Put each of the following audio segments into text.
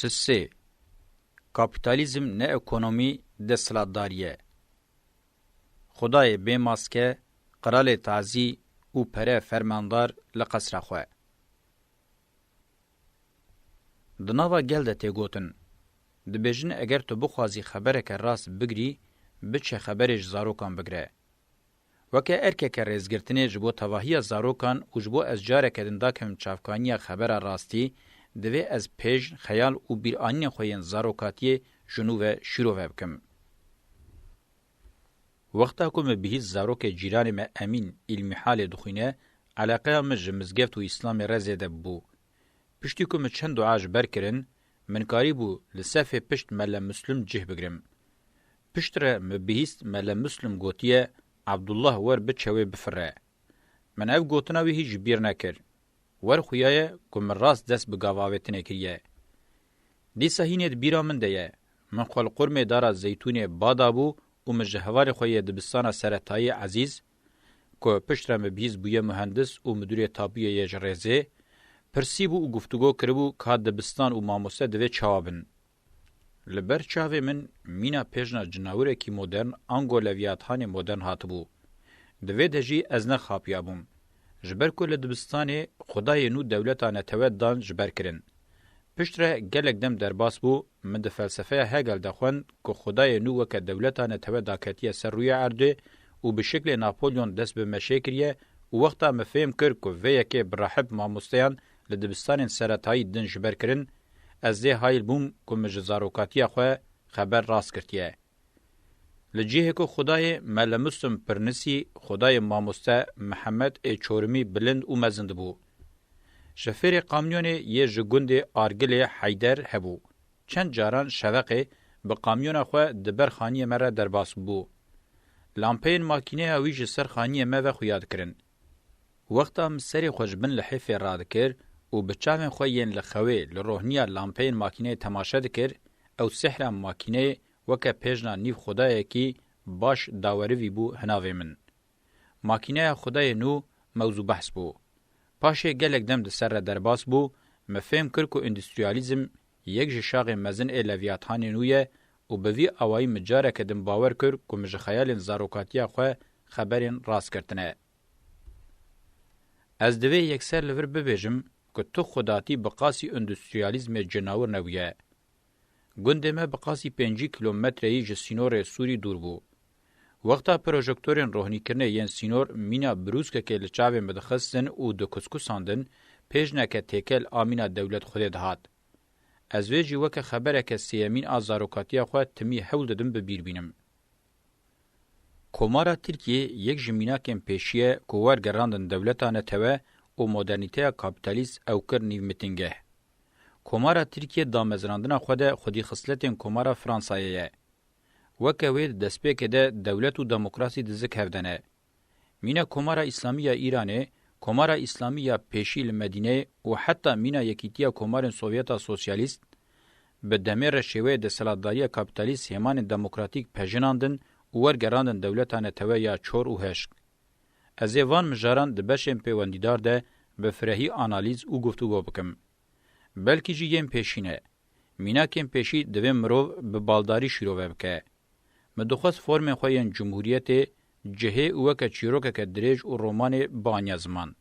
سه کاپیتالیزم نه اکونومی دستلاتداریه خدای بی ماسکه قرال تازی او پره فرماندار لقصر خواه. دناوا گل ده تیگوتن. دبیجن اگر تو بخوازی خبره که راست بگری بچه خبرش زاروکان بگره. وکه ارکه که ریزگرتنه جبو تواهی زاروکان و جبو از جاره که دنداکم چافکانی خبره راستی دوی از پیج خیال و بیرانی خوین زاروکاتی جنوب شروع بکم. وقتا که مبهیز زاروک جیران ما امین علمی حال دخینه علاقه مزگفت و اسلام رزیده بو. پشتی که من چند دعاش برکرن من کاری بو لسفه پشت مل مسلم جه بگرم. پشت را مبهیست مل مسلم گوتیه عبدالله ور بچوی بفره. من اف گوتناوی هیچ بیر نکر. ور خویایه که من راست دست بگاواویتنه کریه. دی سهینت بیرا من دیه. من خوال قرم دارا زیتون بادا بو و مجهوار خوی دبستان سرطای عزیز که پشت را مبهیز بویه مهندس و مدیر تابیه یجرزه پرسیبو و گفتگو کربو که دبستان و ماموسه دوی چوابن. لبر چاوه من مینا پیجنا جناوره کی مدرن انگو لویاتان مدرن هاتبو. دوی دجی از نخابیابم. جبر که لدبستان خدای نو دولتانه توید دان جبر کرن. پشت را گلک دم در باس بو من ده فلسفه هگل دخون که خدای نو وکه دولتانه توید داکتیه سر روی عرده و به شکل ناپولیون دست به مشکریه و وقتا مفهم کر که ویه که برحب ماموستیان لدبستان سرطایی دن جبر کرن از ده هایل بوم که مجزاروکاتی خواه خبر راست کرتیه. لجیه که خدای ملمستم پرنسی خدای ماموسته محمد چورمی بلند و مزند بو. شفیر قامیون یه جگوند آرگل حیدر هبو. چند جاران شوقه به قامیون خواه دبر خانی مره در باس بو. لامپین ماکینه هاویج سر خانی مره خویاد کرن. وقتا مسری خوشبن لحیف راد کر و بچاوین خوین لخوی لروحنیا لامپین ماکینه تماشا دکر او سحر ماکینه وکه پیجنا نیف خدای کی باش داوری بو هناوی من. ماکینه خدای نو موضوع بحث بو. پاشه گلک دم ده سر در باس بو مفهم کر که اندستریالیزم یک جشاق مزن لویاتان نویه و بوی اوای مجاره کدم باور کر که مج خیال زاروکاتیا خواه خبرین راست کرتنه. از دوی یکسر لور ببیجم که تو خداتی بقاسی اندستریالیزم جناور نویه. گندمه بقاسی 5 کیلومتری جسینور سوری دور بو. وقتا پروژکتورین روحنی کرنه ین سینور مینا بروز که لچاوی مدخستن و دو کسکو ساندن پیجنه که تیکل آمینا دولت خود دهات. از ویجی وکه خبره که سیمین آزاروکاتیا خواه تمی حول دادم ببیر بینم. کومارا ترکیه یک جمینا کم پیشیه کوار گراندن دولتانه توه و مدرنیته کابیتالیست او کر نیو میتینگه. کومارا ترکیه دامزراندنا خودی خصلتین کومارا فرانساییه. وکه وید دسپیک ده دولت و دموکراسی دزک هفدنه. مینا کومارا اسلامیه ایرانه، کومارا اسلامیه پیشیل مدینه و حتی مینا یکیتیا کومارن سوویتا سوسیالیست به دمیر شوه ده سلطداری کابیتالیست همان دموکراتیک پژناندن و ورگراندن دولتانه توه یا چور و هشک. از ایوان مجاران ده بشن پیوندیدار ده به فرهی آنالیز و گفتگو بکم. بلکی جی یم پیشینه. مینا کم پیشی دوی مرو به بالداری شروع بکه. مدخص فرم خوین جمهوریت جهه اوکه چیروکه که دریج و رومان بانیا زمان.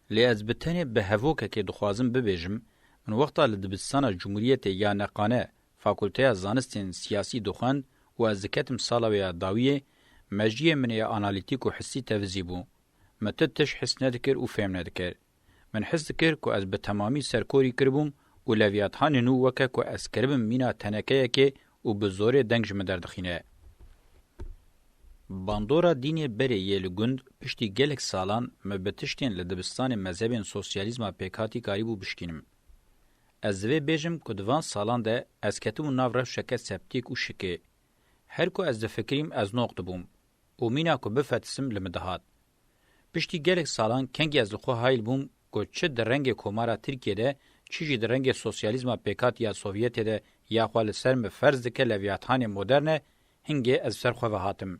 لی از بتنی به هفوکه که دخوازم ببیجم من وقتا لدبستان جمهوریت یا نقانه فاکولته زانستین سیاسی دخواند و از ذکتم سالاوی داویه مجیه منی آنالیتیک و حسی تفزی بو. متدتش حس ندکر و فهم ندکر. من حس دکر که از به تمامی سرکوری کربوم و لویاتان نو وکه که از کربم مینا تنکه که و به زور دنگج مدردخینه. باندورا دینی بری یل گند پشتی گلک سالان مبتشتین لدبستان مذهبین سوسیالیزم پیکاتی کاریبو بشکینم. از دوی بیجم که دوان سالان ده از کتم ناو رف شکت سپتیک و شکه. هر کو از دفکریم از نقطه بوم. و مینا که بفتسم لمدهات. پشتی گلک سالان کنگی از لخو هایل بوم که چه در رنگ کومارا ترکیه ده چیجی در رنگ سوسیالیزم پیکات یا سوویت ده یا خوال سرم فرض دکه لویاتان مدرنه هنگه از سرخواه هاتم.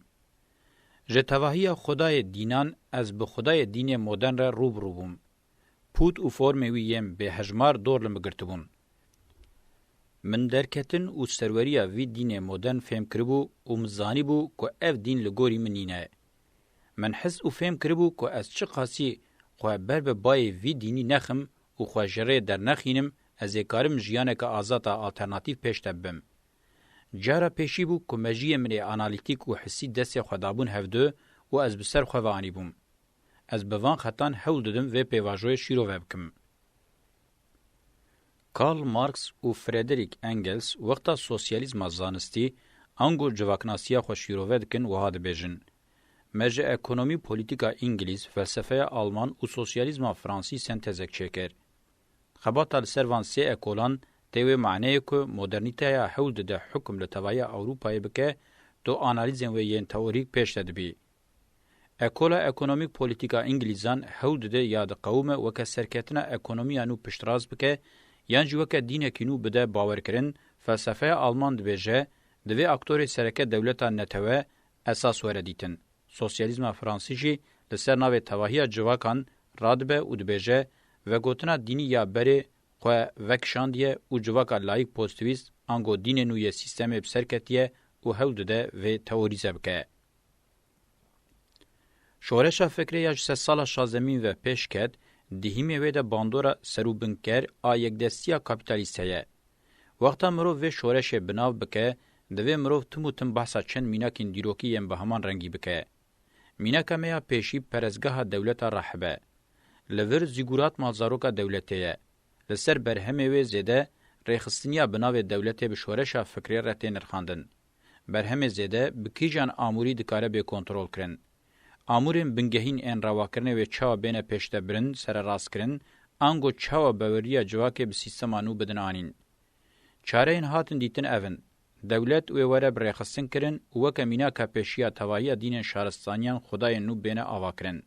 جتواهی خدای دینان از به خدای دین مدرن را روبرو بوم. پوت و فرم ویم به هجمار دور لمگرتبون. من درکتن او سروریا وی دین مدرن فهم کربو او مزانی بو که اف دین لگوری منینه. من حس او فهم کربو که از چه قاسی خواه بر به بای وی دینی نخم او خواه جره در نخینم از اکارم جیانه که آزادا آلترناتیف پیش تبم. جارا پیشی بو که مجیه من آنالیتیک و حسی دست خودابون هفده و از بسر خواه بوم. از بوان خطان حول دادم و پیواجوی شیرو وبکم. کارل مارکس و فردریک انگلس وقتا سوسیالیزم زانستی انگو جواکناسیا خو شیرو ودکن و هاد بیجن. مجه اکونومی پولیتیکا انگلیس فلسفه آلمان و سوسیالیزم فرانسی سنتزک چکر. خباتا لسروان سی اکولان تیوی معنی که مدرنیته یا حول ده حکم لطوای اوروپای بکه دو آنالیزم و ین تئوریک پیش دبی. اکولا اکونومیک پولیتیکا انگلیزان حول ده یاد قوم وکه سرکتنا اکونومیانو پشتراز بکه یان جوکه دینه کینو بده باور کرن فلسفه آلمان دبیجه دوی اکتوری سرکه دولتا نتوه اساس وردیتن. سوسیالیزم فرانسی جی لسر ناوی تواهی جواکان رادبه و دبیجه و گوتنا دینی یا بری خواه وکشاندیه و جواکا لایک پوستویست انگو دین نوی سیستم بسرکتیه و حول ده و تئوریزه بکه. شورشا فکری یا جسه سالا شازمین و پیش کد دهیمی ویده باندورا سروبنکر آیک دستیا کپیتالیسته. وقتا مروف و شورش بناو بکه دوی مروف تمو تم بحثا چند میناکین دیروکی یم به همان رنگی بکه. میناکا میا پیشی پرزگاه دولتا رحبه. لور زیگورات مالزاروکا دولتیه. لسر برهمه و زیده ریخستنیا بناو دولتی به شورشا فکری رتی نرخاندن. برهمه زیده بکیجان آموری دکاره به کنترول کرن. آمورین بنگهین این رواکرنه و چاوا بین پیشته برن سر راست کرن انگو چاوا باوریا جواکه به سیستمانو بدن آنین. چاره این هاتن دیتن اون. دولت و وره برخستن کرن و کمینا که پیشیا تواهی دین شارستانیان خدای نو بین آوا کرن.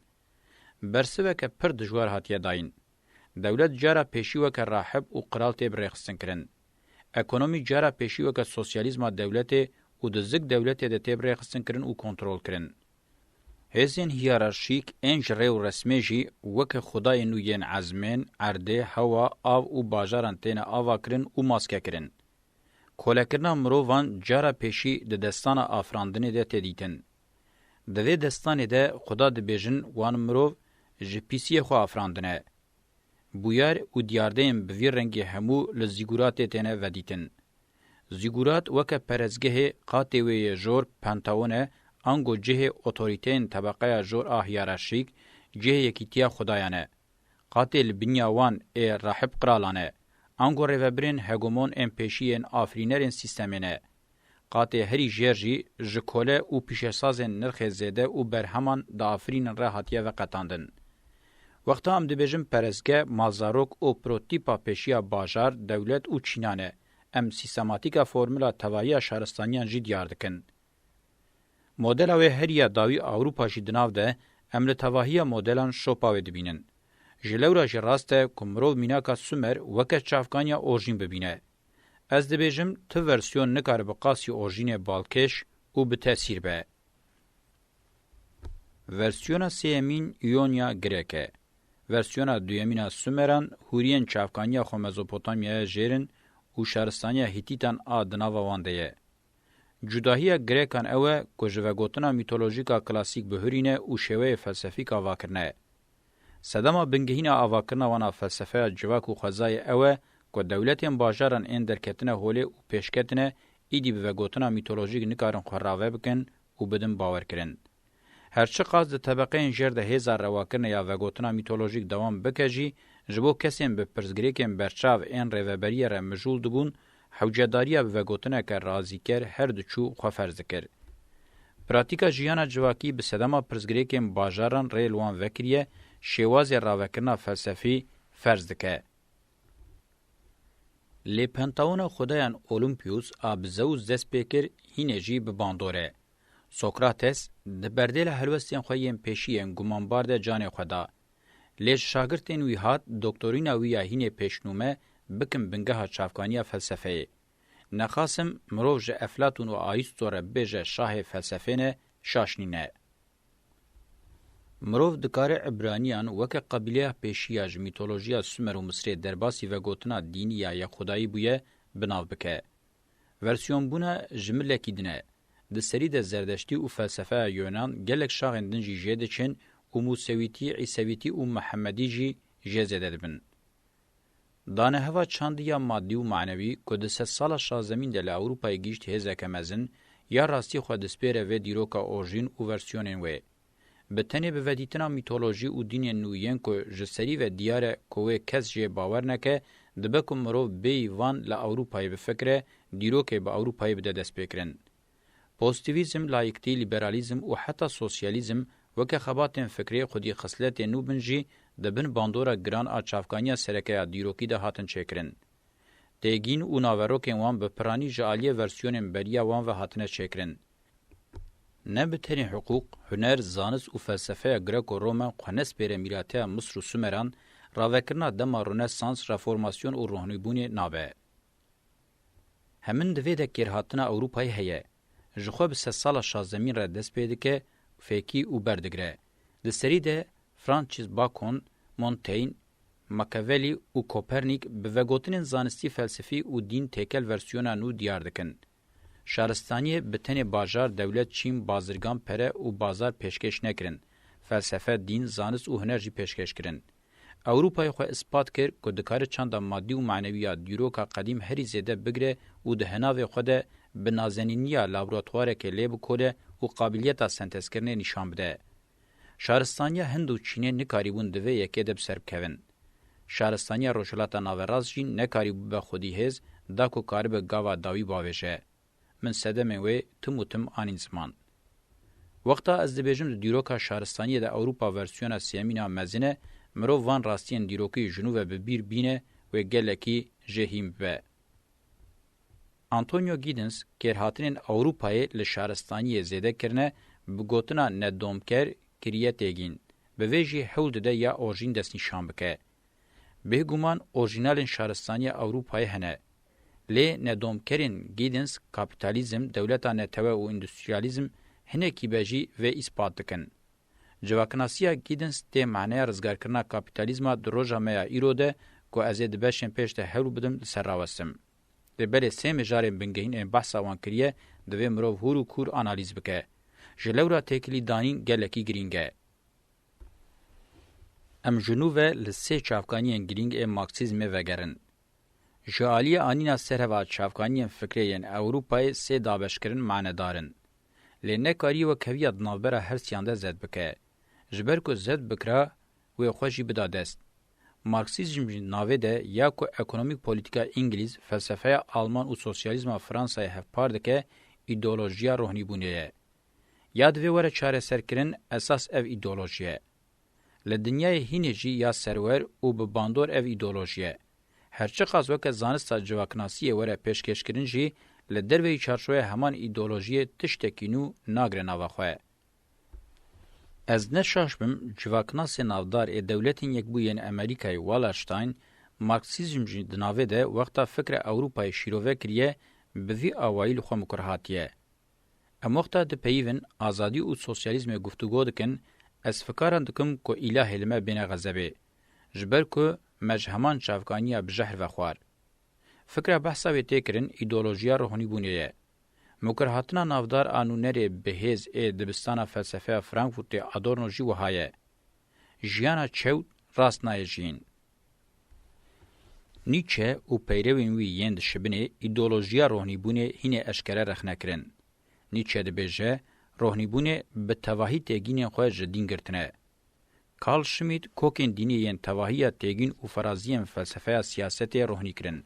برسوه که پر دجوار هاتیه داین. دولت جارا پیشی و که راحب و قرالتی برخستن کرن. اکونومی جارا پیشی و که سوسیالیزم دولت و دزگ دولت ده برخستن کرن و کنترول کرن. هزین هیرارشیک انج ریو رسمی جی وک خدای نوین عزمین عرده هوا آو و باجاران تین آوا کرن و ماسکه کرن. کولکرنا مرووان جارا پیشی ده دستان آفراندنی ده تدیتن. دوی دستانی ده خدا ده بیجن وان مروو جپیسی خو آفراندنه. بویار و دیاردهیم بویر رنگی همو لزیگورات تینه ودیتن. زیگورات وک پرزگه قاطوی جور پنتاونه انگو جه اتوریتین طبقه جور آهیارشیک جه یکیتیا خدایانه. قاتل بنیاوان ای راحب قرالانه. انگو ریوبرین هگومون ام پیشین آفرینرین سیستمینه. قاتل هری جرجی جکوله و پیشسازن نرخ زیده و برهمان دا آفرین راحتیه و قطاندن. وقتا هم دبیجم پرزگه مالزاروک و پروتیپا پیشیا باجار دولت و چینانه. ام سیستماتیکا فرمولا توایی شهرستانیان جی دیار دکن. مدل او هریا داوی اوروپا جی دناو ده امل تواهی مدلان شوپاوی دبینن. جلورا جی راسته کمرو میناکا سومر وکه چافکانیا اورژین ببینه. از دبیجم تو ورسیون نکار بقاسی اورژین بالکش او به تاثیر به. ورسیونا سیمین ایونیا گریکه. ورسیونا دویمینا سومران هورین چافکانیا خو مزوپوتامیا جیرن و شهرستانیا هیتیتان آدناوا وانده. جداهی گریکان اوه که جوگوتنا میتولوژیکا کلاسیک بهرینه و شوه فلسفیک آواکرنه. سدما بنگهین آواکرنه وانا فلسفه جواک و خوزای اوه که دولتین باجاران این درکتنه هوله و پیشکتنه ایدی بوگوتنا میتولوژیک نکارن خوراوه بکن و بدن باور کرن. هرچه قاز ده طبقه انجر ده هزار رواکرنه یا وگوتنا میتولوژیک دوام بکجی جبو کسیم به پرزگریکن برچاو این روبریه را مجول دبون حوجداریا به گوتنه که رازی کر هر دچو خو فرض کر. پراتیکا جیانا جواکی به صدما پرزگریکن باجاران ریلوان وکریه شواز راوکرنا فلسفی فرض که. لی پنتاون خدایان اولمپیوس آب زوز دست بکر هینجی به باندوره. سوکراتس ده بردیل حلوستین خویم پیشین گمانبار ده جان خدا. لیش شاگرتین وی هات دکتورینا ویا هین پیشنومه بکم بنگه چافکانی فلسفه. نخاسم مروج افلاطون و آیستور بیجه شاه فلسفه شاشنینه. مروف دکار عبرانیان وک قبیله پیشیاج میتولوژیا سومر و مصری درباسی و گوتنا دینی یا خدایی بویه بناو بکه. ورسیون بونا جمله کی دنه. د سری د زردشتی او فلسفه یونان گلک شاغندن جی جده چن او موسویتی عیسویتی او محمدی جی جزده دبن. دانه هوا چاندیا مادی و معنوی که د 3 سال شازمین دل اروپای گیشت هزک مزن یا راستی خود سپیره و دیروکا اورژین او ورسیونن و به تنه به ودیتنا میتولوژی او دین نوین که جسری و دیار کوه کس جه باور نکه دبکم مرو بی وان ل اروپای به فکره دیروکه به اروپای بده دست بکرن. پوزیتیویزم، لایکتی، لیبرالیزم و حتی سوسیالیزم وکه خباتن فکری خودی خصلت نو بنجی دبن باندورا گران آچافکانیا سرکه دیروکی ده هاتن چکرن. تیگین او ناوروکن وان به پرانی جالیه ورسیون بریا وان و هاتنه چکرن. نه بترین حقوق، هنر، زانست و فلسفه گرک و روما قنس بیر میراته مصر و سومران راوکرنا دما رنسانس رفورماسیون و روحانیبونی نابه. همین دوی ده کرهاتنا اوروپای هیه. جخوا به 3 سال شازمین را دست پیده که فیکی او بردگره. ده سری ده فرانچیس باکون، مونتین، ماکاولی و کوپرنیک به وگوتنین زانستی فلسفی و دین تکل ورسیونا نو دیار دکن. شارستانی بتن باجار دولت چین بازرگان پره و بازار پیشکش نکرن. فلسفه دین زانست و هنر جی پیشکش کرن. اوروپای خو اثبات کرد که دکار چند مادی و معنویات دیروکا قدیم هری زیده بگره و ده هناوی خود به نازنینیا لابراتواره که لیب کوله و قابلیت سنتز کرنه نشان بده. شارستانیا هند و چینه نکاریبون دوه یکی دب سرب کهون. شارستانیا روشلاتا ناوراز جین نکاریبون به خودی هز دا کو کارب گاوا داوی باوشه. من سدمه وی تم آنین زمان. وقتا از دبیجم دیروکا شارستانی دا اوروپا ورسیونا سیمینا مزینه مرو وان راستین دیروکی جنوب ببیر بینه و گلکی جهیم به. آنتونیو گیدنس کرهاتنین اوروپای لشارستانی زیده کرنه بگوتنا ندومکر کریه تیگین. به ویجی حول ده یا اورژین دست نشان بکه. به گمان اورژینال شارستانی اوروپای هنه. لی ندومکرین گیدنس کاپیتالیزم دولتا نتوه و اندستریالیزم هنه کی بجی و اثبات دکن. جواکناسیا گیدنس ته معنی رزگار کرنا کاپیتالیزما دروژا میا ایروده که از دبشن پیشته هلو بدم سراوستم. دبل سه مجارن بنگهین بحثا وان کریه دوی مرو هورو کور آنالیز بکه. جلورا تکلی دانین گلکی گرینگه. ام جنوبه لسه چافکانین گرینگ مارکسیزم وگرن. جالی آنینا سرهوا چافکانین فکریین اوروپای سه دابشکرن معنی دارن. لینه کاری و کویت نابرا هر سیانده زد بکه. جبر کو زد بکرا و خوشی بدادست. مارکسیزم ناوه ده یا کو اکونومیک پولیتیکا انگلیز، فلسفه آلمان و سوسیالیزم فرانسای هفپار دکه ایدئولوژیا روحانی بونیه. یاد وی وره چاره سرکرین اساس او ایدئولوژیه. لدنیای هینجی یا سرور او به باندور او ایدئولوژیه. هرچه قاز وکه زانستا جواکناسی وره پیشکش کرن جی لدروی چارچوه همان ایدئولوژی تشتکینو ناگره نواخوه. از نشاش بم جواکناس نافدار دولتین یک بوین امریکای والرشتاین مارکسیزم جی دناوه ده وقتا فکر اوروپای شیروه کریه به وی آوائیل خو مکرهاتیه. اموقتا ده پیون آزادی و سوسیالیزم گفتگو دکن از فکران دکم که اله علمه بین غزبه. جبر که مجهمان چافکانیا بجهر و خوار. فکر بحثا وی تکرین ایدئولوژیا روحانی بونیه. مکرهاتنا نافدار آنونری بهیز دبستان فلسفه فرانکفورت آدورنو جی وهایه. جیانا چود راست نایجین. نیچه و پیروین وی یند شبنه ایدئولوژیا روحانی بونه هینه اشکره رخنه کرن. نیچه دبیجه روحانی بونه به تواهی تیگین خواه جدین گرتنه. کارل شمیت کوکین دینی ین تواهی تیگین و فرازیم فلسفه سیاست روحانی کرن.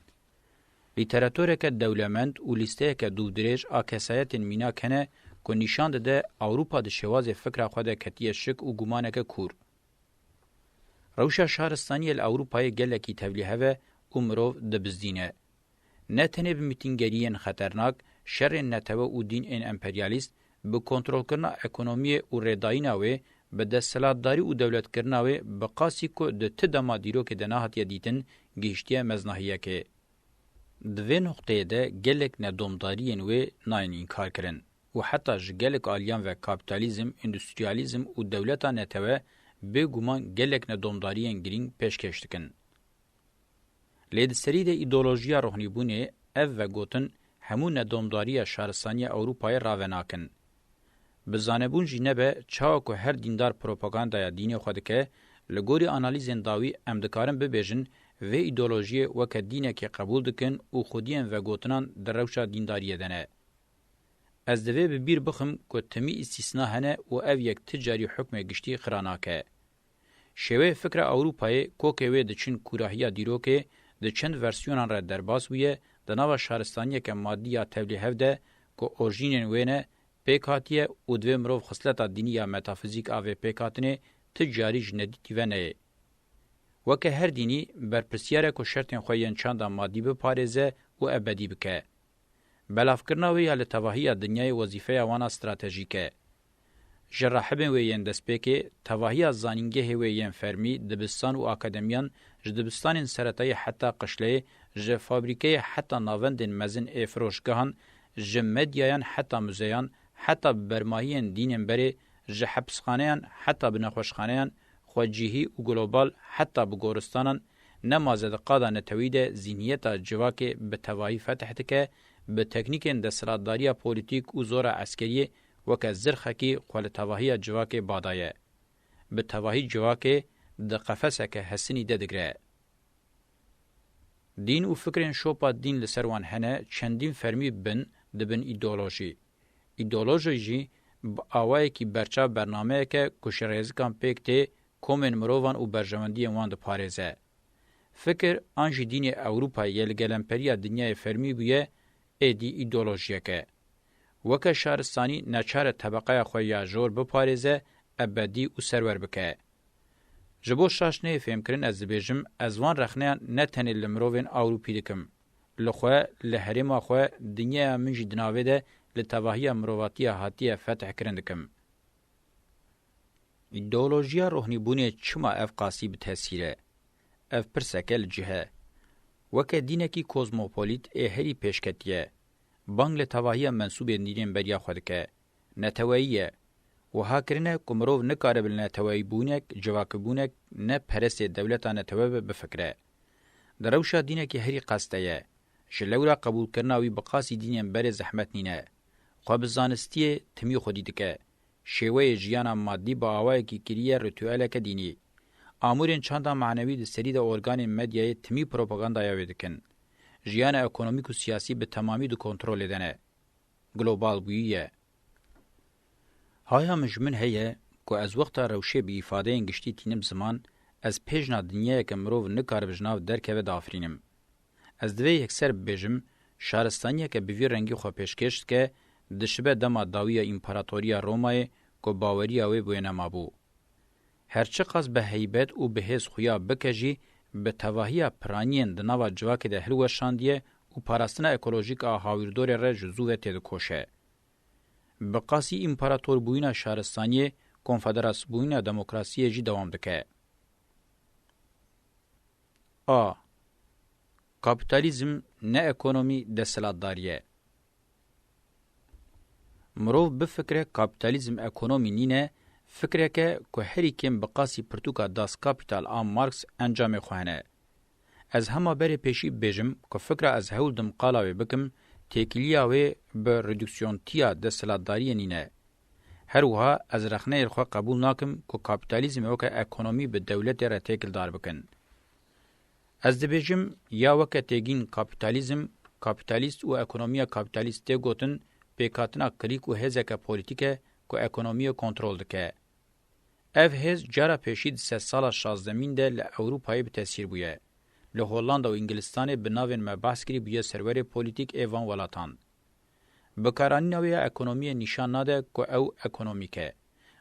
لیتراتوره که دولمند و لیسته که دودریج آکسایت مینا کنه که نشان ده اوروپا ده شواز فکر خود کتیه شک و گمانه که کور. روشا شهرستانی الاوروپای گلکی تولیه و امرو ده بزدینه. نه تنه بمیتینگرین خطرناک شر نتوه و دین این امپریالیست به کنترل کرنا اکونومی و ریدایناوی به دستلاتداری و دولت کرناوی به قاسی که ده تدما دیرو که دناهت یدیتن گیشتیه مزناهیه که دوی نقطه ده گلک ندومدارین و ناین انکار کرن و حتی جگلک آلیان و کابیتالیزم، اندستریالیزم و دولتا نتوه به گمان گلک ندومدارین گرینگ پیشکش دکن. لید سری ده ایدئولوژیا روحانی بونه ev ve gotin hemû nedomdariya şaristaniya Avrupayê ravenakin. Bi zanebûn jî nebe çawa ku her dîndar propagandaya dînê xwe dike, li gorî analîzên dawî em dikarin bibêjin vê îdeolojiyê weke dînekê qebûl dikin û xwediyên vegotinan di rewşa dîndariyê de ne. Ez divê bi bîr bixim ku timî îstîsna hene û ev yek ti carî hukmê giştî xira nake. Şêwê fikra Avrupayê kokê wê diçin kurahiya dîrokê di çend versiyonan re derbas bûye di nava şaristaniyeke madî ya tevlî hev de ku orjînên wê ne pêk hatiye û divê mirov xisleta dînî ya metafîzik a vê pêkhatinê ti carî ji nedîtî ve neyê. Weke her dînî berpirsyare ku şertên xwe yên çanda madî biparêze û ebedî bike. Belavkirina wê ya li tevahiya dinyayê wezîfeya wana stratejîk e. Ji rahibên wê yên destpêkê, tevahiya zanîngehê wê yên fermî, dibistan û akademiyan, ji dibistanên seretayê heta qişleyê, ji fabrîkeyê heta navendên mezin ê firoşgehan, ji medyayan heta müzeyan, heta bi bermahiyên dînên berê, ji hepsxaneyan heta bi nexweşxaneyan, xwecihî û global heta bi goristanan, nemaze di qada netewî de zîniyeta civakê bi tevahî fetih dike, bi teknîkên desthilatdariya polîtîk û zora eskeriyê weke zirxekî xwe li tevahiya civakê badaye. Bi tevahî civakê di qefeseke hesinî de digre. Dîn û fikrên şopa dîn li ser wan hene çendîn fermî bin dibin îdeolojî. Îdeolojî jî bi awayekî berçav bernameyeke ku şirêzikan pêk tê komên mirovan û berjewendiyên wan diparêze. Fikir an jî dînê Ewropayê yê li gelemperiya dinyayê fermî bûye êdî îdeolojiyeke. Weke şaristanî neçare tebeqeya xwe ya jor biparêze, ebedî û serwer bike. Ji bo şaşneyê fêmkirin ez dibêjim ez van rexneyan ne tenê li mirovên Ewropî dikim. Li xwe, li herêma xwe, dinyaya min jî di navê de li tevahiya mirovatiya hatiye fetih kirin dikim. İdeolojiya rohnîbûnê çima ev qasî bi tesîre? Ev pirseke li cihe. Weke dînekî kozmopolit ê herî pêşketiye. Bang li tevahiya mensûbên dînên beriya xwe dike. Neteweyî ye. Wiha kirine ku mirov nikare bil neteweyîbûnek, civakîbûnek, ne perestê dewleta netewe bifikre. Di rewşa dînekî herî qeste ye. Ji lewra qebûlkirina wî bi qasî dînên berê zehmet nîne. Xwe bi zanistiyê timî xwedî dike. Şêweyê jiyana maddî bi awayekî kiriye ritüeleke dînî. Amûrên çanda manevî di serî de organên medyayê timî propagandaya wê dikin. Jiyana ekonomîk û siyasî bi temamî di kontrolê de ne. Global bûyî ye. Haya min ji min heye ku ez wexta rewşê bi îfadeyên giştî tînim ziman, ez pêjna dinyayeke mirov nikare bi jinav derkeve dafrînim. Ez divê yekser bibêjim, şaristaniyeke bi vî rengî xwe pêşkêş dike, dişibe dema dawiya împaratoriya Romayê ku baweriya wê bûye nemabû. Herçi qas bi heybet û bi hêz xuya bike jî, bi tevahiya piraniyên di nava civakê de hilweşandiye û parastina ekolojîk a hawirdorê re ji zû ve tê dikoşe. Bi qasî împarator bûyîna şaristaniyê, konfederas bûyîna demokrasiyê jî dewam dike. A. Kapitalizm ne ekonomî desthilatdariye. Mirov bifikre kapitalizm ekonomî nîne, fikreke ku herî kêm bi qasî pirtûka Das Kapital a Marx encamê xwe hene. Ez hema berê pêşî bibêjim ku fikra ez hewl dim qala wê bikim, têkiliya wê bi redüksiyontiya desthilatdariyê nîne. Her wiha ez rexneyê xwe qebûl nakim ku kapitalizm weke ekonomî bi dewletê re têkildar bikin. Ez dibêjim ya weke têgîn kapitalizm, kapitalîst û ekonomiya kapitalîst tê gotin, pêkhatina kirîk û hêzeke polîtîke ku ekonomiyê kontrol dike. Ev hêz cara pêşî di sed sala şazdemîn de li Ewropayê bi tesîr bûye. Li Hollanda û Ingilistanê bi navên me behs kirî bûye serwerê polîtîk ê van welatan. Bikaranîna wê ya ekonomiyê nîşan nade ku ew ekonomîk e.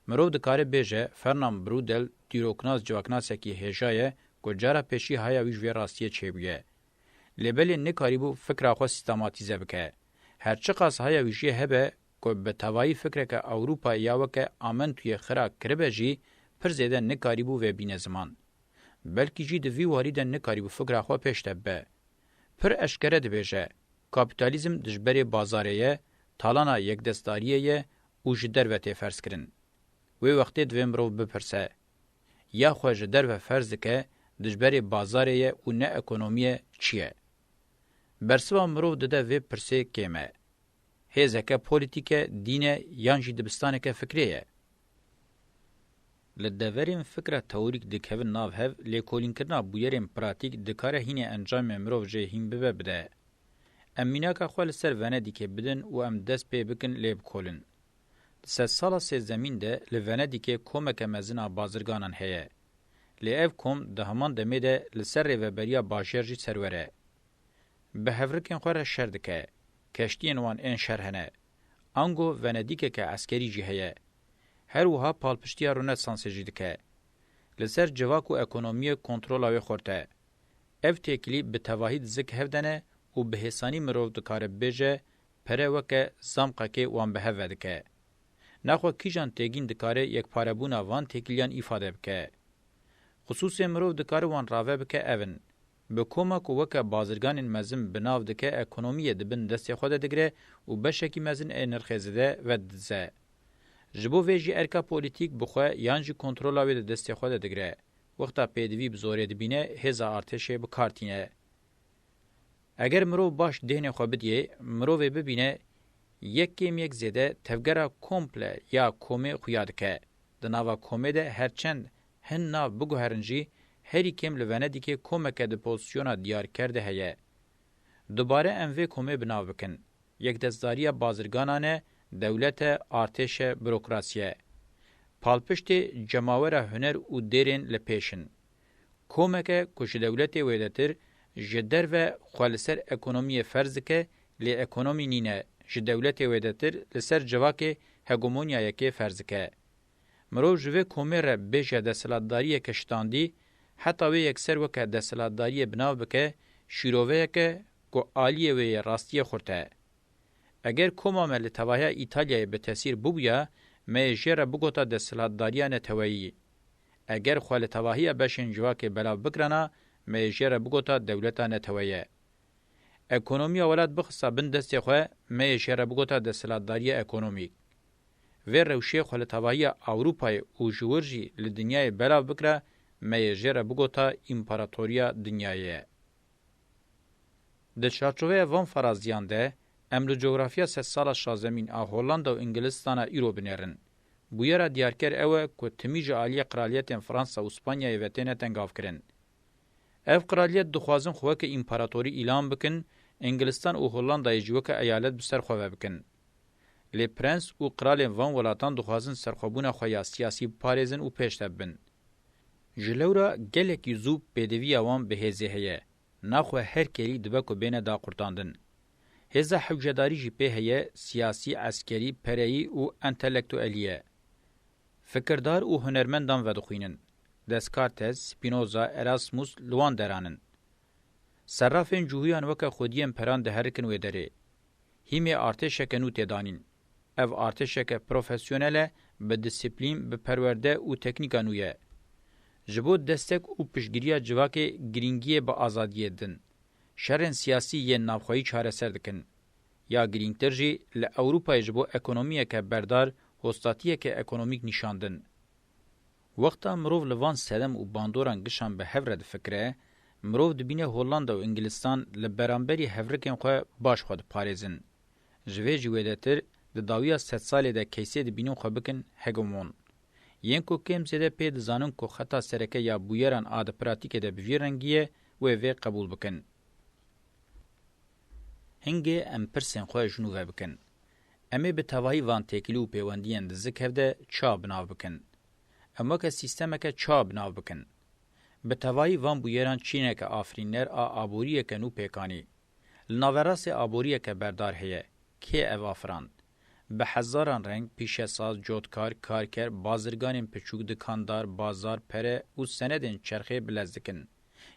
Mirov dikare bêje Fernand Braudel dîroknas civaknasekî hêja ye ku cara pêşî haya wî ji vê rastiyê çêbûye. Lêbelê nikarîbû fikra xwe sîstematîze bike. Herçi qas haya wî jî hebe ku bi tevahî fikreke Ewropa ya weke amentûyê xira kiribe jî pir zêde nikarîbû vê bîne ziman. Belkî jî di vî warî de nikarîbû fikra xwe pêş de bibe. Pir eşkere dibêje, kapitalizm di ji berê bazarê ye, talana yekdestdariyê ye û ji derve tê ferz kirin. Wê wextê divê mirov bipirse, ya xwe ji derve ferz dike, di ji berê bazarê ye û ne ekonomiyê çi ye? برسوا مرو دده وی پرسه کیمه. هزکه پولیتیکه دینه یانجی دبستانه که فکریه. لدورین فکره تئوریک دکهون ناو هف لیکولین کرنا بویرین پراتیک دکاره هینه انجام مرو جه هیم بده. امینه که خوال سر وندیکه بدن و ام دست پی بکن لیب کولن. 3 سالا سه زمین ده لوندیکه کومک مزنا بازرگانان هه. لیف کوم ده همان دمیده لسر ریوبریا باشرجی سروره. به هفرکن خوره شردکه. کشتین وان این شرهنه. انگو وندیکه که عسکری جیهه. هر وها پالپشتیا رونسانس جیدکه. لسر جواکو اکونومی کنترول آوی خورته. اف تکلی به تواهید زک هفدنه و به حسانی مرو دکاره بیجه پره وکه زمقه که وان به هفدکه. نخوا کیجان تگین دکاره یک پاربونا وان تکلیان ایفاده بکه. خصوصی مرو دکاره وان راوه بکه اون. به کومک وکه بازرگان مزم بناو دکه اکونومی دبن دستی خود دگره و بشکی مزن انرخزده و دزه. جبو ویجی ارکا پولیتیک بخواه یانجی کنترولاوی دستی خود دگره. وقتا پیدوی بزوری دبینه هزا ارتشه بکارتینه. اگر مرو باش دهنه خواه بدیه، مرو ببینه یک زیده تفگره کومپله یا کومه خویادکه. دناوا کومه ده هرچند هن ناو بگو هرنجی هری کم لونه دیگه کومکه ده پوزیشونا دیار کرده هیه. دوباره انوی کومه بناو بکن. یک دستداری بازرگانانه دولت ارتش بروکراسیه. پالپشت جماوره هنر و دیرین لپیشن. کومکه کش دولت ویدتر جدر و خالصر اکونومی فرض که لی اکونومی نینه. ج دولت ویدتر لسر جواکه هگومونیای که فرض که. مرو جوه کومر بیجه دستلاتداری کشتاندی حتی وی اکثر وکه دستلاتداری بناو بکه شیروه که گو آلیه وی راستی خورته. اگر کومامه لتواهی ایتالیای به تاثیر بویا میجه را بگوتا دستلاتداری نتوایی. اگر خوال تواهی بشن جواکه بلاو بکرنا میجه را بگوتا دولتا نتوایه. اکونومی اولاد بخصا بندستی خواه میشه را بگوتا دستلاتداری اکونومیک. و روشی خواه تواهی اوروپای او جورجی لدنیای بلاو بکره میشه را بگوتا امپراتوریا دنیایه. ده چارچوه وان فرازیان ده املو جغرافیا 3 سال شازمین هولند و انگلستان ایرو بنیرن. بویه را دیارکر اوه که تمیج عالی قرالیت فرانسا و اسپانیای وطینه تنگاف کرن. اف قرالیت دخوازن خواه که امپراتوری اعلام بکن انگلستان و هولندای جوکه ایالت بسر خواه بکن. لی پرنس و قرال وان ولاتان دخوازن سرخوابون خواه سیاسی پاريزن و پیشتب بن. جلورا گلک یزوب بدوی اوان به هزه هیه. ناخواه هر کلی دبکو بین دا قرطاندن. هزه حوجداری جی به هیه سیاسی، عسکری، پرهی و انتلکتوالیه. فکردار و هنرمندان و دخوینن. دسکارتز، سپینوزا، اراسموس لوان درانن. صرافین جوهیان وکا خودی امپران ده هرکن و داره. هیمی ارتشک نو تدانین. او ارتشک پروفیسیونله به دیسیپلین به پرورده و تکنیکا نویه. جبود دستک و پشگیریا جواک گرینگیه با آزادیه دن. شرن سیاسی یه نافخوایی چاره سر دکن. یا گرینگتر جی لأوروپای جبو اکونومیه که بردار هستاتیه که اکونومیک نشاندن. وقتا مروف لوان سدم و باندوران گشان به هفرد فکره، مروف دبینه هولندا و انگلستان لبرانبری هفرکن خواه باش خود پاریزن. جوه جویده تر ده داویا 100 ساله ده کیسه دبینون خواه بکن هگمون. ین کو کم زده پید زانن کو خطا سرکه یا بویران آده پراتیک ده بویرنگیه و وی قبول بکن. هنگه ام پرسن خواه جنوه بکن. امی به تواهی وان تکلو پیوندین ده زکر ده چا بناو بکن. اما که سیستم که چا بناو بکن. به توایی وان بویران چینه که آفرینر آبوریه که نو پیکانی. لناوراس آبوریه که بردار هیه. که او آفراند. به هزاران رنگ پیش ساز جودکار کارکر بازرگان پچوک دکاندار بازار پره و سندن چرخه بلزدکن.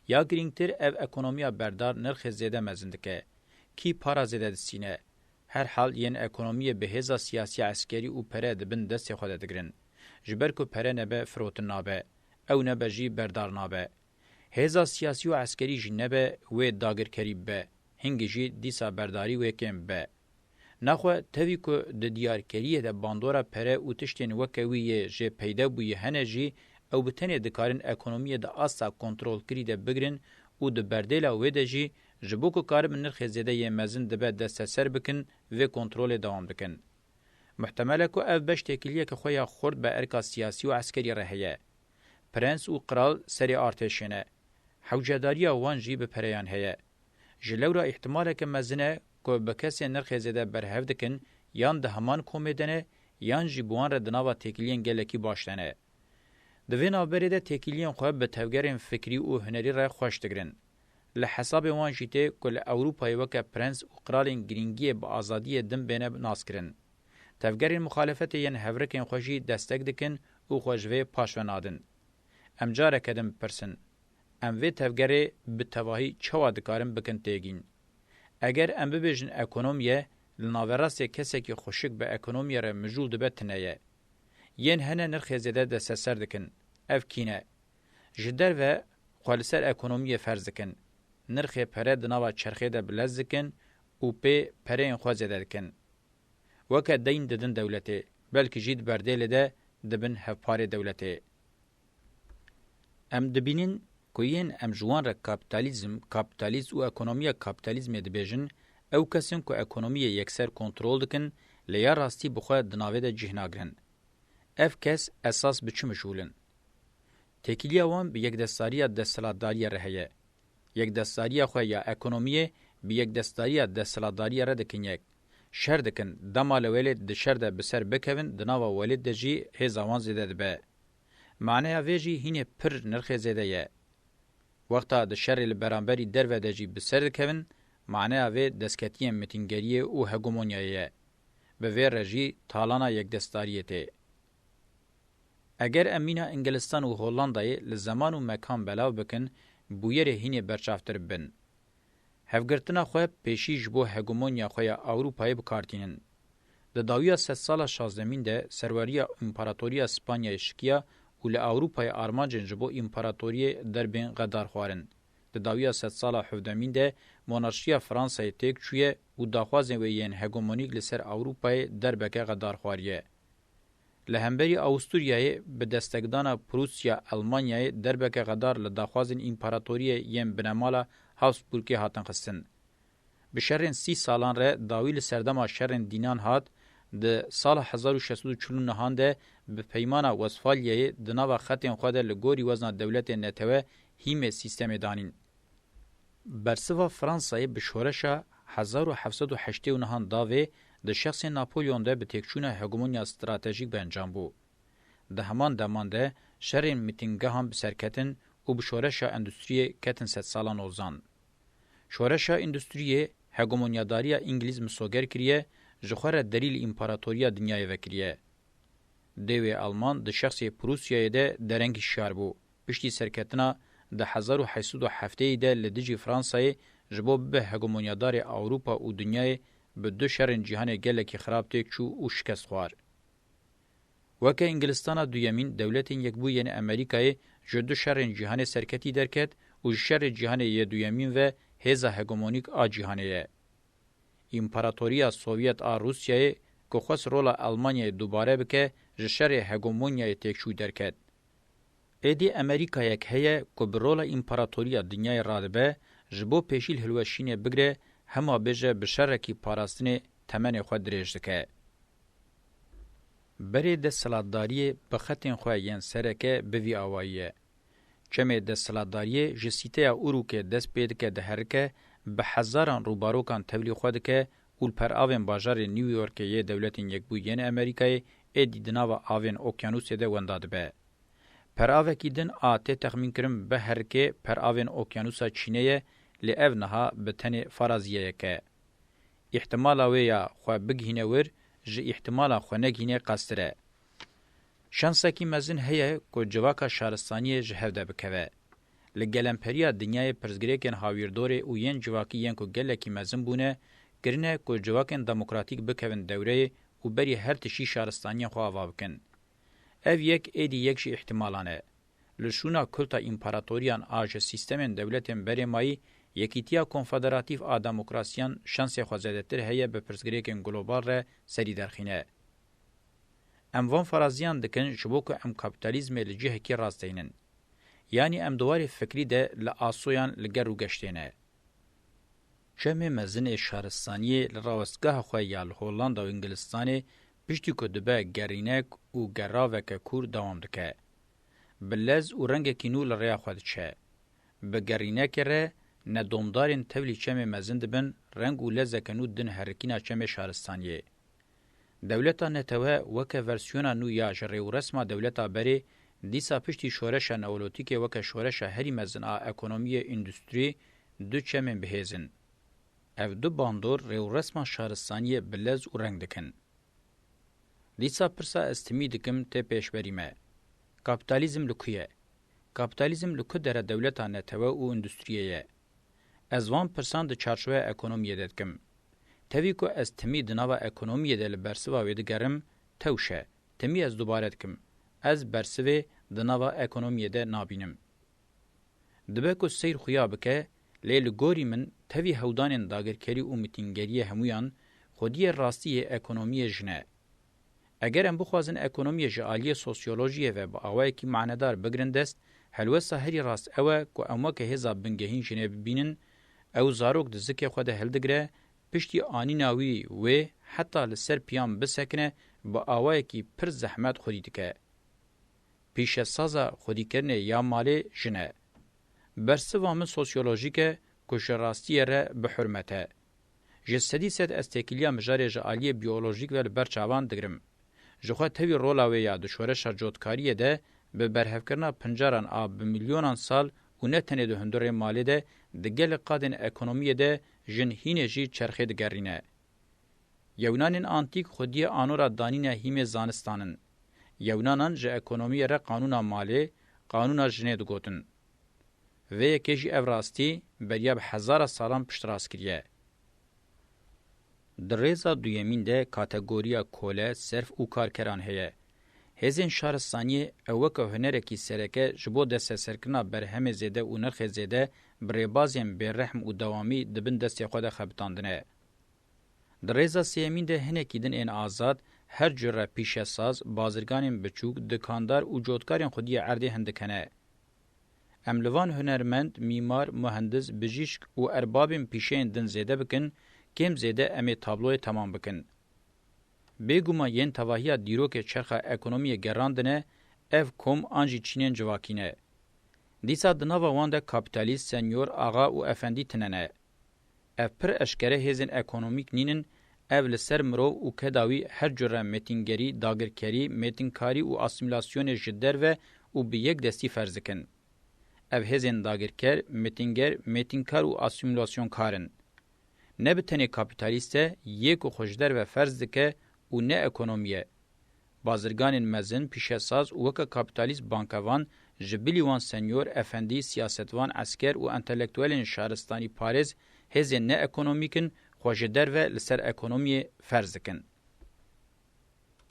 یا گرینگتر او اکونومیا بردار نرخ زیده مزندکه. کی پارا زیده دستینه. هر حال ین اکونومی به هزا سیاسی عسکری و پره دبن دست خود دگرن. جبر کو پره نبه فروتن نابه. او نبه جی بردار نابه. هزا سیاسی و عسکری جی نبه و داگر کریب به. هنگی جی دیسا برداری و کم به. نخواه تاوی که ده دیارکریه ده باندورا پره او تشتین وکویه جه پیدا بویه هنه جی او بتنه دکارن اکونومی ده آسا کنترول کری ده بگرن او د بردیلا و د جی جبو کو کار من نرخ زیاده ی مزن د به دست سر بکن و کنترل دوام دکن محتمله کو اف بش تکلیه که خویا خورد به ارکا سیاسی و عسکری رهیه پرنس او قرال سری ارتشنه حوجداری وان جی به پریان هه جلورا احتمال که مزنه کو به کسی نرخ زیاده برهف دکن یان ده همان کومدنه یان جی بوان را دناوا تکلیه گلکی باشتنه دوین آبری ده تکیلین خواه به توگرین فکری و هنری را خوش دگرن. لحساب وان جیته کل اوروپای وکا پرنس و قرالین گرینگی با آزادی دم بینه ناس کرن. توگرین مخالفت ین هفرکین خوشی دستک دکن و خوشوه پاشونادن. ام جاره کدم پرسن. ام وی توگری به تواهی چوا دکارن بکن تیگین. اگر ام ببیجن اکونومیه لناوراست کسی که خوشک به اکونومیه را مجول دبه تنیه. ین هنه نرخ زیاده دست سر دکن. اف کینه. جدر و خالصر اکونومی فرض دکن. نرخ پره دناوا چرخه ده بلز دکن و پی پره این خواه زیاده دکن. وکه دین ددن دولته بلکه جید بردیل ده دبن هفپار دولته. ام دبینین که ین ام جوان را کابیتالیزم و اکونومی کابیتالیزم دبیجن او کسین که اکونومی یکسر کنترول دکن لیا راستی بخواه دناوه ده جهناگرن. اف کس اساس بچه مشغولن. تکیلیه وان به یک دستاری دستلاتداری رهیه. یک دستاری خواه یا اکونومیه به یک دستاری دستلاتداری را دکن یک. شر دکن دمال ولید دشر ده بسر بکوین دناوا ولید ده جی هزاوان زیده ده به. معنی اویجی هینه پر نرخ زیده یه. وقتا دشر لبرانبری در و ده جی بسر دکوین معنی اوی دستکتیه متینگریه و هگومونیایه. به وی رجی تالانا یک دستاریه ته. اگر امینا انگلستان و هولندای لزمان و مکان بلاو بکن بویر هینه برچافتر بن. هفگرتنا خواه پیشیج بو هگومونیا خواه اوروپای بکارتینن. ده داویا 100 سال 16 ده سرواریا امپراتوریا اسپانیا شکیا و ل اوروپای آرمانجن جبو امپراتوری دربین غدار خوارن. ده داویا 100 سال 17 ده مونارشیا فرانسای تک چویه و داخوازن و ین هگومونیک لسر اوروپای دربکه غدار خواریه. لهمبری اوستوریای به دستگدان پروسیا المانیای دربکه غدار لداخوازن امپراتوری یم بنمالا هابسبورگی هاتن خستن. به شرن 30 سالان ره داویل سردما شرن دینان هات ده سال 1649 ده به پیمان وستفالیای دناوا خطین خود لگوری وزن دولت نتوه هیم سیستم دانین. برسوا فرانسای به شورش 1789 داوی د شخص ناپولیون ده به تکچونه هگمونیا استراتژیک به انجام بو. ده همان دمانده شرین میتینگه هم بسرکتن و به شورش اندوستری کتن 100 سالان اوزان. شورش اندوستری هگمونیا داری انگلیز مسوگر کریه جخوره دلیل امپراتوریا دنیای وکریه. دوی آلمان ده شخص پروسیای ده درنگ شار بو. پشتی سرکتنا ده 1807 ده لدیجی فرانسای جبو به هگمونیا داری اوروپا و دنیای به دو شرن جهان گلکی خراب تک چو و شکست خوار. وکه انگلستان دویمین دولتین یک بو یعنی امریکای جدو شرن جهان سرکتی درکت و شر جهان یه دویمین و هزا هگمونیک آ جهانیه. امپراتوریا سوویت آ روسیای که خواست رولا المانیای دوباره بکه جشر هگمونیای تک چو درکت. ایدی امریکا یک هیه که برولا امپراتوریا دنیای رادبه جبو پیشیل هلوشینه بگره همه بجه بشرکی پاراستنی تمن خود دریج دکه. بری دستلاتداری بخطین خواه ین سرکه بوی آوائیه. چمه دستلاتداری جسیته اوروکه دست پیدکه دهرکه به هزاران روباروکان تولی خود که اول پر آوین باجار نیویورک یه دولتین یک بو ین امریکای ایدی دناو آوین اوکیانوسی ده ونداد به. پر آوکی دن آته تخمین کرم به هرکه پر آوین اوکیانوسا چینه لی او نها به تن فرازیه که. احتمالا ویا خواه بگهینه ور جه احتمالا خواه نگهینه قصره. شانسکی مزن هیه که جواکا شارستانی جهوده بکوه. لگلمپریا دنیای پرزگریکن هاویردوره و ین جواکی ین که گلکی مزن بونه گرنه که جواکن دموکراتیک بکوین دوره و بری هر تشی شارستانی خواه وابکن. او یک ایدی یکشی احتمالانه. لشونا کلتا امپراتوریان آج سیستمن دولتن بری مایی یکیتیا کنفدراتیو آ دموکراسیان شانس خوازدتر هیه به پرزگریکن گلوبال را سری درخینه. اموان فرازیان دکن جبو که ام کابیتالیزم لجهه کی راستینن. یعنی ام دواری فکری ده لآسویان لگر و گشتینه. چمه مزن شهرستانی لراوستگاه خواه یا لهولند و انگلستانی پشتی که دبه گرینک و گراوک کور دوام دکه. بلز و رنگ کینو لریا خود چه. به گرینک ره ندومدارین تولی چمه مزن دبن رنگ و لزکنو دن هرکینا چمه شهرستانیه. دولتا نتوه وکه ورسیونا نو یا جره و رسما دولتا بری دیسا پشتی شورش نولوتیک وکه شورش هری مزن اکونومی اندستری دو چمن بهیزن. اف دو باندور ریو رسما شهرستانی بلز و رنگ دکن. دیسا پرسا استمی دکم ته پیش بریمه. کابیتالیزم لکویه. کابیتالیزم لکو در دولتا نتوه و اندستریه. از وان پرسان ده چارچوه اکونومیه دکم. تاوی کو از تمی دناوا اکونومیه ده لبرسوا ویدگرم توشه. تمی از دوباره دکم. از برسوه دناوا اکونومیه ده نابینم. دبه کو سیر خویا بکه لیل گوری من تاوی هودانین داگرکری و میتینگری همویان خودی راستی اکونومی جنه. اگر ام بخوازن اکونومی جعالی سوسیولوژی و با آوائی که معنادار بگرندست هلوسا هری راست اوه که اما که هزا بنگهین جنه ببینن او زاروک دزکه خود هلدگره پشتی آنی ناوی و حتی لسر پیام بسکنه با آوائی که پر زحمت خودی دکه. پیش سازا خودی کرنه یا مالی جنه. برسوام سوسیولوژیکه کش راستی ره به حرمته. جسدی سد استکیلیا مجاری جعالی بیولوژیک و برچاوان دگرم. جخوا تاوی رولاوی یا دشوره شرجوتکاریه ده به برهفکرنا پنجاران آب میلیونان سال و نتنه ده هندور مالی ده دگل قادن اکونومی ده جنهین جی چرخه دگرینه. یونانین آنتیک خودی آنورا دانین هیم زانستانن. یونانان جه اکونومی ره قانونا مالی، قانونا جنه دگوتن. و یکیجی اوراستی بریاب هزار سالان پشت راست کریه. در ریزا دویمین ده کاتگوریا کوله صرف او کارکران هیه. هزین شهرستانی اوکه هنرکی سرکه جبو دست سرکنا برهم زیده و نرخ زیده بری بازیم برحم و دوامی دبن دستی خود خبتاندنه. در ریزا سیمین ده هنکی دن این آزاد هر جره پیش ساز بازرگانین بچوک دکاندار و جودکارین خودی عردی هندکنه. املوان هنرمند، میمار، مهندس، بجیشک و اربابین پیشین دن زیده بکن کم زیده امی تابلوی تمام بکن. بگوما ین تواهی دیروک چرخ اکونومی گراندنه اف کم آنجی چینین جواکینه. دیسا دناوا وانده کابیتالیست سنیور آغا و افندی تننه. اف پر اشکره هزین اکونومیک نینن اف لسر مرو و کداوی هر جره میتینگری، داگرکری، میتینکاری و اسیمیلاسیون جدر و به یک دستی فرزکن. اف هزین داگرکر، میتینگر، میتینکار و اسیمیلاسیون کارن. نه بتنی کابیتالیسته یک و خوشدر و فرض دکه و نه اکونومیه. بازرگان مزن پیشساز و وکا کابیتالیست بانکوان جبیلی وان سنیور افندی سیاستوان عسکر و انتلیکتوالین شهرستانی پاریز هزین نه اکونومیکن خوشدر و لسر اکونومی فرض دکن.